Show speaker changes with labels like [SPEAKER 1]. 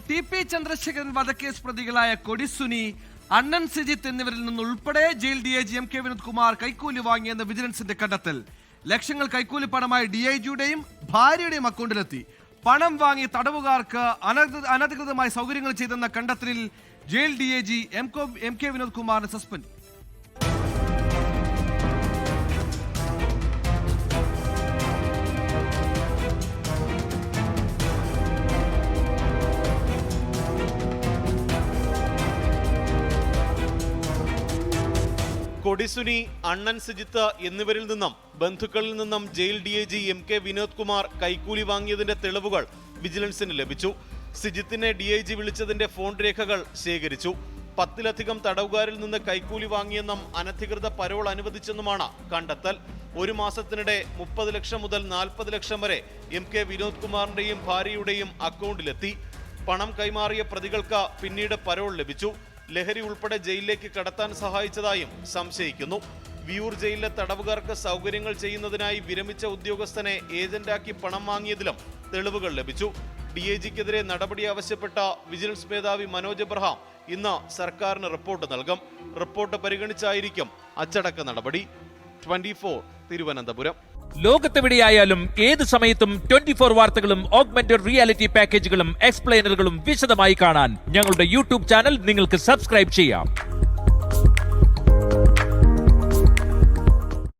[SPEAKER 1] TP. Chandrasekharan വധക്കേസ് പ്രതികളായ കൊടിസുനി, അണ്ണൻ സിജിത്ത് എന്നിവരിൽ നിന്നുൾപ്പെടെ jail DIG MK Vinod Kumar കൈക്കൂലി വാങ്ങിയെന്ന് വിജിലൻസിന്റെ കണ്ടെത്തൽ. ലക്ഷങ്ങൾ കൈക്കൂലി പണമായി DIGയുടെയും ഭാര്യയുടെയും അക്കൗണ്ടിലെത്തി. പണം വാങ്ങി തടവുകാർക്ക് അനധികൃതമായി സൗകര്യങ്ങൾ ചെയ്തെന്ന കണ്ടെത്തലിൽ ജയിൽ DIG MK വിനോദ് കുമാറിന് സസ്പെൻഡ്.
[SPEAKER 2] കൊടിസുനി, അണ്ണൻ സിജിത്ത് എന്നിവരിൽ നിന്നും ബന്ധുക്കളിൽ നിന്നും jail DIG MK Vinod Kumar കൈക്കൂലി വാങ്ങിയതിന്റെ തെളിവുകൾ വിജിലൻസിന് ലഭിച്ചു. സിജിത്തിനെ DIG വിളിച്ചതിന്റെ ഫോൺ രേഖകൾ ശേഖരിച്ചു. 10-ലധികം തടവുകാരിൽ നിന്ന് കൈക്കൂലി വാങ്ങിയെന്നും അനധികൃത പരോൾ അനുവദിച്ചെന്നുമാണ് കണ്ടെത്തൽ. ഒരു മാസത്തിനിടെ 30 ലക്ഷം മുതൽ 40 ലക്ഷം വരെ MK വിനോദ് കുമാറിന്റെയും ഭാര്യയുടെയും അക്കൗണ്ടിലെത്തി. പണം കൈമാറിയ പ്രതികൾക്ക് പിന്നീട് പരോൾ ലഭിച്ചു. ലഹരി ഉൾപ്പെടെ ജയിലിലേക്ക് കടത്താൻ സഹായിച്ചതായും സംശയിക്കുന്നു. വിയൂർ ജയിലിലെ തടവുകാർക്ക് സൗകര്യങ്ങൾ ചെയ്യുന്നതിനായി വിരമിച്ച ഉദ്യോഗസ്ഥനെ ഏജന്റാക്കി പണം വാങ്ങിയതിലും തെളിവുകൾ ലഭിച്ചു. DIGക്കെതിരെ നടപടി ആവശ്യപ്പെട്ട വിജിലൻസ് മേധാവി മനോജ് എബ്രഹാം ഇന്ന് സർക്കാരിന് റിപ്പോർട്ട് നൽകും. റിപ്പോർട്ട് പരിഗണിച്ചായിരിക്കും അച്ചടക്ക നടപടി. 24 തിരുവനന്തപുരം.
[SPEAKER 3] ലോകത്തെവിടെയായാലും ഏത് സമയത്തും 24 വാർത്തകളും ഓഗ്മെന്റഡ് റിയാലിറ്റി പാക്കേജുകളും എക്സ്പ്ലെയിനറുകളും വിശദമായി കാണാൻ ഞങ്ങളുടെ യൂട്യൂബ് ചാനൽ നിങ്ങൾക്ക് സബ്സ്ക്രൈബ് ചെയ്യാം.